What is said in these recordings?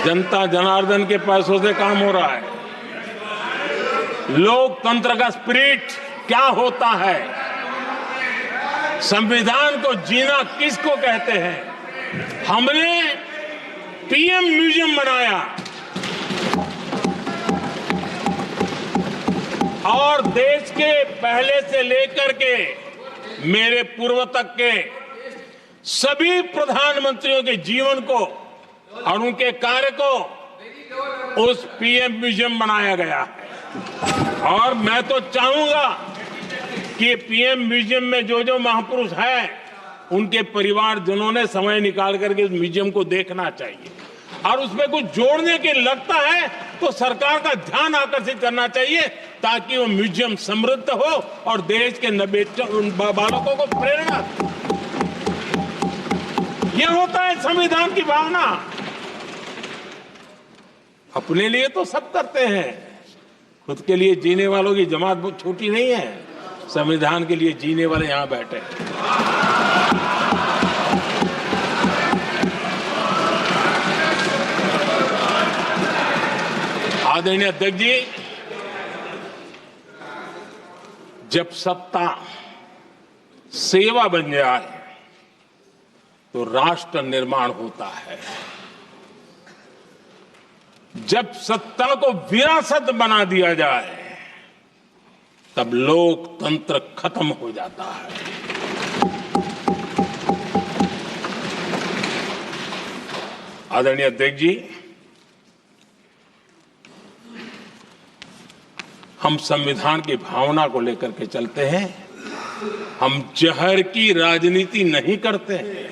जनता जनार्दन के पैसों से काम हो रहा है। लोकतंत्र का स्पिरिट क्या होता है, संविधान को जीना किसको कहते हैं। हमने पीएम म्यूजियम बनाया और देश के पहले से लेकर के मेरे पूर्व तक के सभी प्रधानमंत्रियों के जीवन को और उनके कार्य को उस पीएम म्यूजियम बनाया गया है। और मैं तो चाहूंगा कि पीएम म्यूजियम में जो जो महापुरुष हैं उनके परिवारजनों ने समय निकाल करके उस म्यूजियम को देखना चाहिए और उसमें कुछ जोड़ने के लगता है तो सरकार का ध्यान आकर्षित करना चाहिए ताकि वो म्यूजियम समृद्ध हो और देश के बालकों को प्रेरणा। यह होता है संविधान की भावना। अपने लिए तो सब करते हैं, खुद के लिए जीने वालों की जमात बहुत छोटी नहीं है। संविधान के लिए जीने वाले यहां बैठे हैं। आदरणीय अध्यक्ष जी, जब सत्ता सेवा बन जाए तो राष्ट्र निर्माण होता है। जब सत्ता को विरासत बना दिया जाए तब लोकतंत्र खत्म हो जाता है। आदरणीय अध्यक्ष जी, हम संविधान की भावना को लेकर के चलते हैं। हम जहर की राजनीति नहीं करते हैं।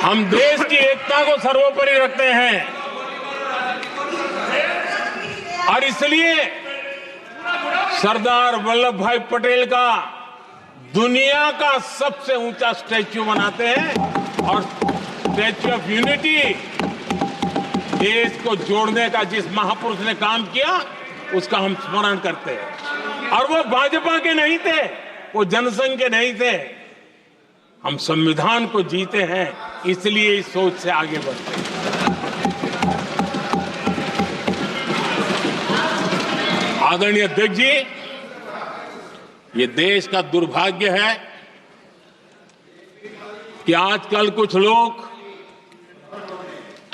हम देश की एकता को सर्वोपरि रखते हैं और इसलिए सरदार वल्लभ भाई पटेल का दुनिया का सबसे ऊंचा स्टैच्यू बनाते हैं और स्टैच्यू ऑफ यूनिटी देश को जोड़ने का जिस महापुरुष ने काम किया उसका हम स्मरण करते हैं। और वो भाजपा के नहीं थे, वो जनसंघ के नहीं थे। हम संविधान को जीते हैं, इसलिए इस सोच से आगे बढ़ते हैं। आदरणीय अध्यक्ष जी, ये देश का दुर्भाग्य है कि आजकल कुछ लोग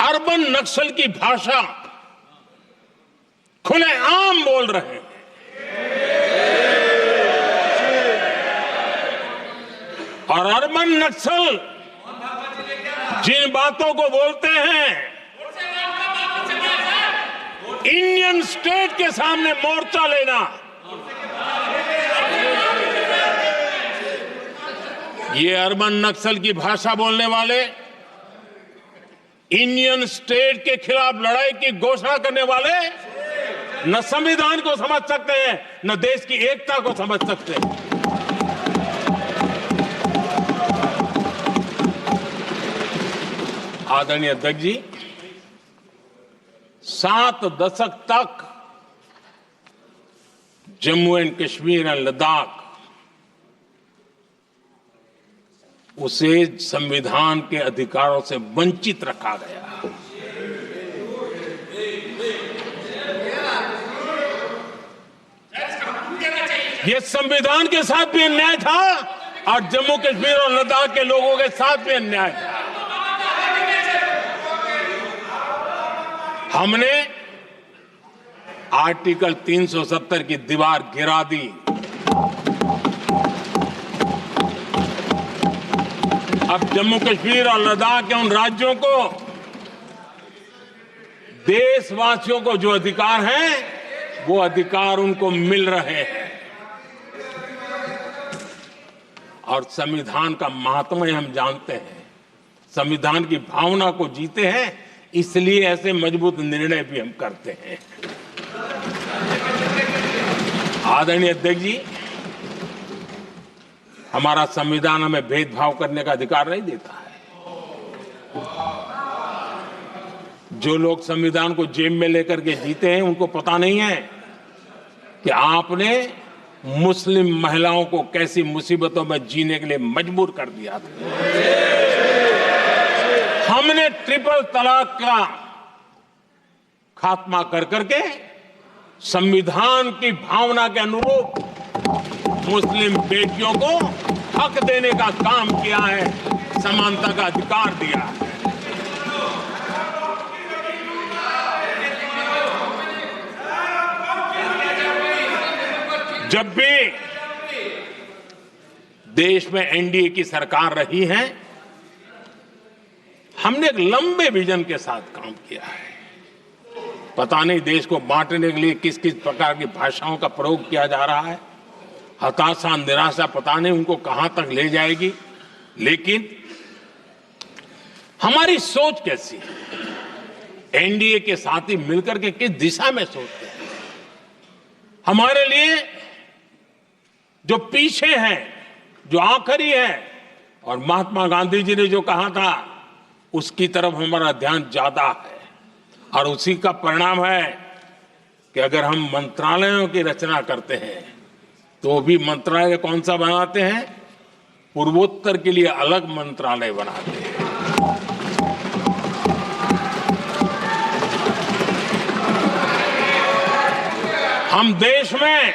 अर्बन नक्सल की भाषा खुलेआम बोल रहे हैं। और अर्बन नक्सल जिन बातों को बोलते हैं, इंडियन स्टेट के सामने मोर्चा लेना, ये अर्बन नक्सल की भाषा बोलने वाले, इंडियन स्टेट के खिलाफ लड़ाई की घोषणा करने वाले न संविधान को समझ सकते हैं, न देश की एकता को समझ सकते हैं। आदरणीय अध्यक्ष जी, 7 दशक तक जम्मू एंड कश्मीर और लद्दाख उसे संविधान के अधिकारों से वंचित रखा गया। यह संविधान के साथ भी अन्याय था और जम्मू कश्मीर और लद्दाख के लोगों के साथ भी अन्याय था। हमने आर्टिकल 370 की दीवार गिरा दी। अब जम्मू कश्मीर और लद्दाख के उन राज्यों को, देशवासियों को जो अधिकार हैं, वो अधिकार उनको मिल रहे हैं। और संविधान का महात्म्य हम जानते हैं, संविधान की भावना को जीते हैं, इसलिए ऐसे मजबूत निर्णय भी हम करते हैं। आदरणीय अध्यक्ष जी, हमारा संविधान हमें भेदभाव करने का अधिकार नहीं देता है। जो लोग संविधान को जेब में लेकर के जीते हैं, उनको पता नहीं है कि आपने मुस्लिम महिलाओं को कैसी मुसीबतों में जीने के लिए मजबूर कर दिया था। हमने ट्रिपल तलाक का खात्मा कर करके संविधान की भावना के अनुरूप मुस्लिम बेटियों को हक देने का काम किया है, समानता का अधिकार दिया है। जब भी देश में एनडीए की सरकार रही है, हमने एक लंबे विजन के साथ काम किया है। पता नहीं देश को बांटने के लिए किस किस प्रकार की भाषाओं का प्रयोग किया जा रहा है। हताशा, निराशा पता नहीं उनको कहां तक ले जाएगी, लेकिन हमारी सोच कैसी है, एनडीए के साथी मिलकर के किस दिशा में सोचते हैं। हमारे लिए जो पीछे है, जो आखिरी है, और महात्मा गांधी जी ने जो कहा था उसकी तरफ हमारा ध्यान ज्यादा है। और उसी का परिणाम है कि अगर हम मंत्रालयों की रचना करते हैं तो भी मंत्रालय कौन सा बनाते हैं, पूर्वोत्तर के लिए अलग मंत्रालय बनाते हैं। हम देश में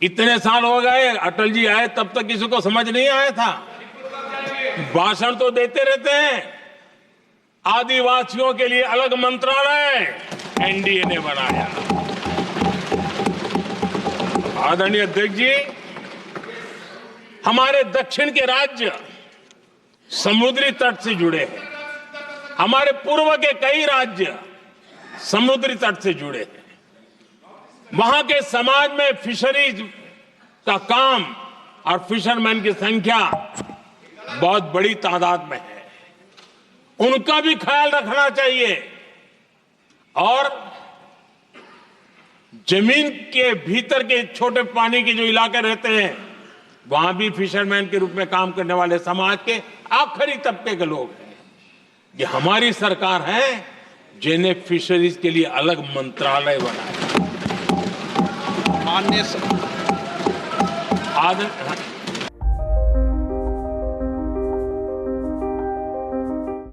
इतने साल हो गए, अटल जी आए तब तक किसी को समझ नहीं आया था। भाषण तो देते रहते हैं, आदिवासियों के लिए अलग मंत्रालय एनडीए ने बनाया। आदरणीय अध्यक्ष जी, हमारे दक्षिण के राज्य समुद्री तट से जुड़े हैं, हमारे पूर्व के कई राज्य समुद्री तट से जुड़े हैं। वहां के समाज में फिशरीज का काम और फिशरमैन की संख्या बहुत बड़ी तादाद में है, उनका भी ख्याल रखना चाहिए। और जमीन के भीतर के छोटे पानी के जो इलाके रहते हैं, वहां भी फिशरमैन के रूप में काम करने वाले समाज के आखिरी तबके के लोग हैं। ये हमारी सरकार है जिन्हें फिशरीज के लिए अलग मंत्रालय बनाया। माननीय